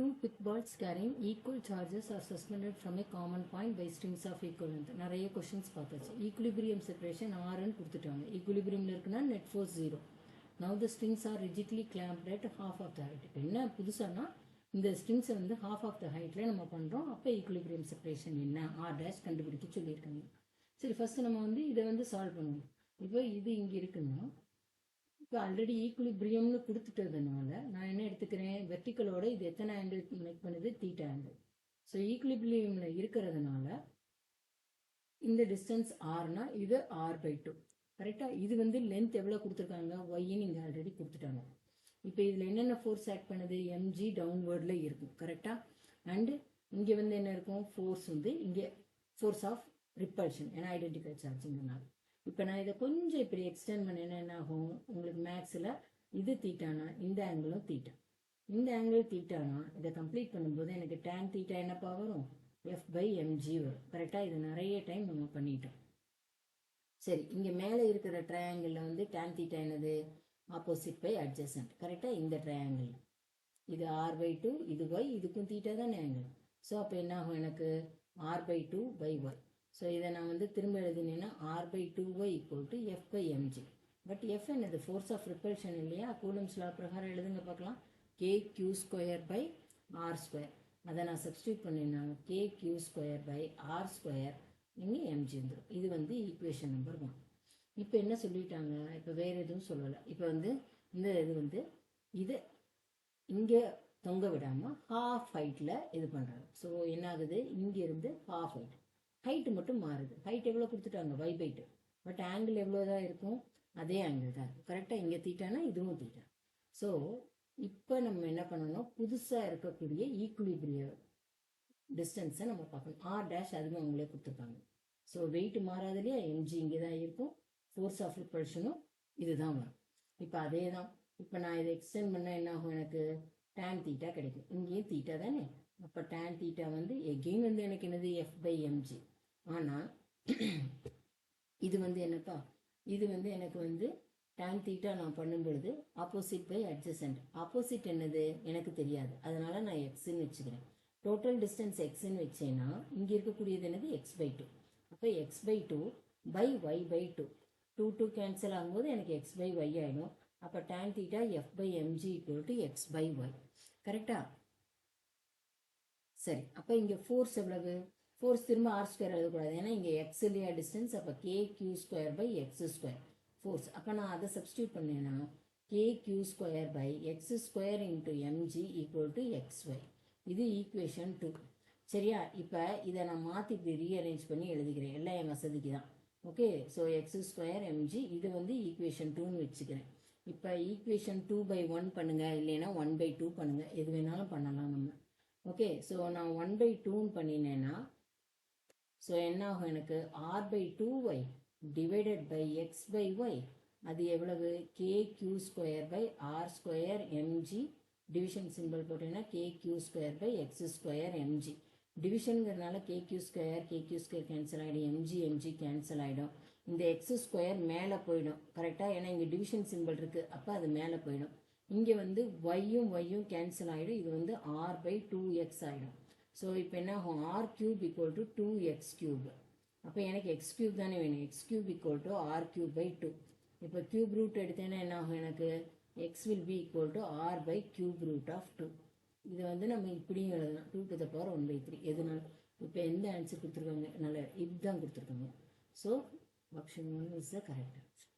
Two quick balls carrying equal charges are suspended from a common point by strings of equal length. நிறைய questions பார்த்தாச்சு. Equilibrium separation R ன்னு கொடுத்துட்டாங்க. Equilibriumல இருக்குன்னா net force 0. Now the strings are rigidly clamped at half of the height. என்ன புதுசானா இந்த strings வந்து half of the heightல நம்ம பண்றோம். அப்ப equilibrium separation என்ன R dash கண்டுபிடிக்க சொல்லியிருக்காங்க. சரி ஃபர்ஸ்ட் நம்ம வந்து இதை வந்து சால்வ் பண்ணுவோம். இப்போ இது இங்க இருக்குன்னா இப்போ ஆல்ரெடி ஈக்குலிபிரியம்னு கொடுத்துட்டதுனால நான் என்ன எடுத்துக்கிறேன், வெர்டிக்கலோட இது எத்தனை ஆங்கிள் மேக் பண்ணுது, தீட்டா ஆங்கிள். ஸோ ஈக்குலிபிரியம்ல இருக்கிறதுனால இந்த டிஸ்டன்ஸ் ஆர்னா இது R/2 கரெக்டா. இது வந்து லென்த் எவ்வளோ கொடுத்துருக்காங்க, ஒய்ன்னு இங்கே ஆல்ரெடி கொடுத்துட்டாங்க. இப்போ இதில் என்னென்ன ஃபோர்ஸ் ஆக்ட் பண்ணுது, mg டவுன்வேர்டில் இருக்கும் கரெக்டா. அண்டு இங்கே வந்து என்ன இருக்கும், ஃபோர்ஸ் வந்து இங்கே ஃபோர்ஸ் ஆஃப் ரிப்பல்ஷன் ஏன்னா ஐடென்டிக்கல் சார்ஜுங்கிறனால. இப்போ நான் இதை கொஞ்சம் இப்படி எக்ஸ்டெண்ட் பண்ணேன்னா என்ன ஆகும், உங்களுக்கு மேக்ஸில் இது தீட்டானா இந்த ஆங்கிளும் தீட்டா, இந்த ஆங்கிள் தீட்டானா இதை கம்ப்ளீட் பண்ணும்போது எனக்கு tan தீட்டா என்னப்பா வரும், F/mg வரும் கரெக்டாக. இது நிறைய டைம் நம்ம பண்ணிட்டோம். சரி இங்கே மேலே இருக்கிற ட்ரையாங்கிளில் வந்து tan தீட்டா என்னது, ஆப்போசிட் பை அட்ஜசன்ட் கரெக்டாக. இந்த ட்ரையாங்கிள் இது R/2, இது y, இதுக்கும் தீட்டா தானே ஆங்கிள். ஸோ அப்போ என்ன ஆகும் எனக்கு R/2/y. ஸோ இதை நான் வந்து திரும்ப எழுதினேன்னா R/2y = F/mg. பட் F என்னது, ஃபோர்ஸ் ஆஃப் ரிப்பல்ஷன் இல்லையா, கூலம்ஸ் லா பிரகாரம் எழுதுங்க பார்க்கலாம். kq²/r². அதை நான் சப்ஸ்டியூட் பண்ணினா kq²/r² இங்கே mg வந்துடும். இது வந்து ஈக்குவேஷன் நம்பர் 1. இப்போ என்ன சொல்லிட்டாங்க, இப்போ வேறு எதுவும் சொல்லலை. இப்போ வந்து இந்த இது வந்து இது இங்கே தொங்க விடாமல் ஹாஃப் ஹைட்டில் இது பண்ணுறாங்க. ஸோ என்ன ஆகுது, இங்கேருந்து ஹாஃப் ஹைட், ஹைட்டு மட்டும் மாறுது. ஹைட் எவ்வளோ கொடுத்துட்டாங்க, y/2. பட் ஆங்கிள் எவ்வளோ தான் இருக்கும், அதே ஆங்கிள் தான் இருக்கும் கரெக்டாக. இங்கே தீட்டானா இதுவும் தீட்டா. ஸோ இப்போ நம்ம என்ன பண்ணணும், புதுசாக இருக்கக்கூடிய ஈக்குலிபிரிய டிஸ்டன்ஸை நம்ம பார்க்கணும். R dash அதுவும் அவங்களே கொடுத்துருக்காங்க. ஸோ வெயிட் மாறாது இல்லையா, mg இங்கே தான் இருக்கும், ஃபோர்ஸ் ஆஃப் ரிப்பல்ஷனும் இதுதான் வரும். இப்போ அதே தான். இப்போ நான் இதை எக்ஸ்டெண்ட் பண்ணால் என்ன ஆகும், எனக்கு tan தீட்டா கிடைக்கும். இங்கேயும் தீட்டா தானே, அப்போ tan தீட்டா வந்து எகெயின் வந்து எனக்கு என்னது F/mg. ஆனால் இது வந்து என்னப்பா, இது வந்து எனக்கு வந்து tan தீட்டா நான் பண்ணும் பொழுது ஆப்போசிட் பை அட்ஜசன்ட். ஆப்போசிட் என்னது எனக்கு தெரியாது, அதனால நான் எக்ஸ்ன்னு வச்சுக்கிறேன். டோட்டல் டிஸ்டன்ஸ் எக்ஸ்ன்னு வச்சேன்னா இங்கே இருக்கக்கூடியது என்னது x/2. அப்போ x/2 பை y/2, 2 கேன்சல் ஆகும்போது எனக்கு x/y ஆகிடும். அப்போ tan தீட்டா F/mg = x/y கரெக்டா. சரி அப்போ இங்கே ஃபோர்ஸ் எவ்வளவு, ஃபோர்ஸ் திரும்ப R² எழுதக்கூடாது ஏன்னா இங்கே x இல்லையா டிஸ்டன்ஸ். அப்போ kq²/x² ஃபோர்ஸ். அப்போ நான் அதை சப்ஸ்டியூட் பண்ணேன்னா kq²/x² × mg = xy. இது ஈக்குவேஷன் 2 சரியா. இப்போ இதை நான் மாற்றி இப்படி ரீஅரேஞ்ச் பண்ணி எழுதிக்கிறேன், எல்லாம் என் வசதிக்கு தான். ஓகே ஸோ x²mg இது வந்து ஈக்குவேஷன் 2ன்னு வச்சுக்கிறேன். இப்போ ஈக்குவேஷன் 2/1 பண்ணுங்க, இல்லைன்னா 1/2 பண்ணுங்க, எது வேணாலும் பண்ணலாம் நம்ம. ஓகே ஸோ நான் 1/2ன்னு பண்ணினேன்னா ஸோ என்ன ஆகும், எனக்கு R/2y டிவைடட் பை x/y அது எவ்வளவு, kq²/r² mg. டிவிஷன் சிம்பிள் போட்டேன்னா kq²/x² mg. டிவிஷனுங்கிறதுனால kq² கேன்சல் ஆகிடும், mg கேன்சல் ஆகிடும். இந்த x² மேலே போயிடும் கரெக்டாக, ஏன்னா இங்கே டிவிஷன் சிம்பிள் இருக்குது, அப்போ அது மேலே போயிடும். இங்கே வந்து y கேன்சல் ஆகிடும், இது வந்து R/2x ஆகிடும். ஸோ இப்போ என்ன ஆகும், R³ = 2x³. அப்போ எனக்கு x³ தானே வேணும், x³ = R³/2. இப்போ கியூப் ரூட் எடுத்தேன்னா என்ன ஆகும், எனக்கு x will be = R/√2. இது வந்து நம்ம இப்படியும் எழுதலாம், 2⁻⁴ எதுனாலும். இப்போ எந்த ஆன்சர் கொடுத்துருக்காங்க, நல்ல இதுதான் கொடுத்துருக்காங்க. So option 1 is the correct answer.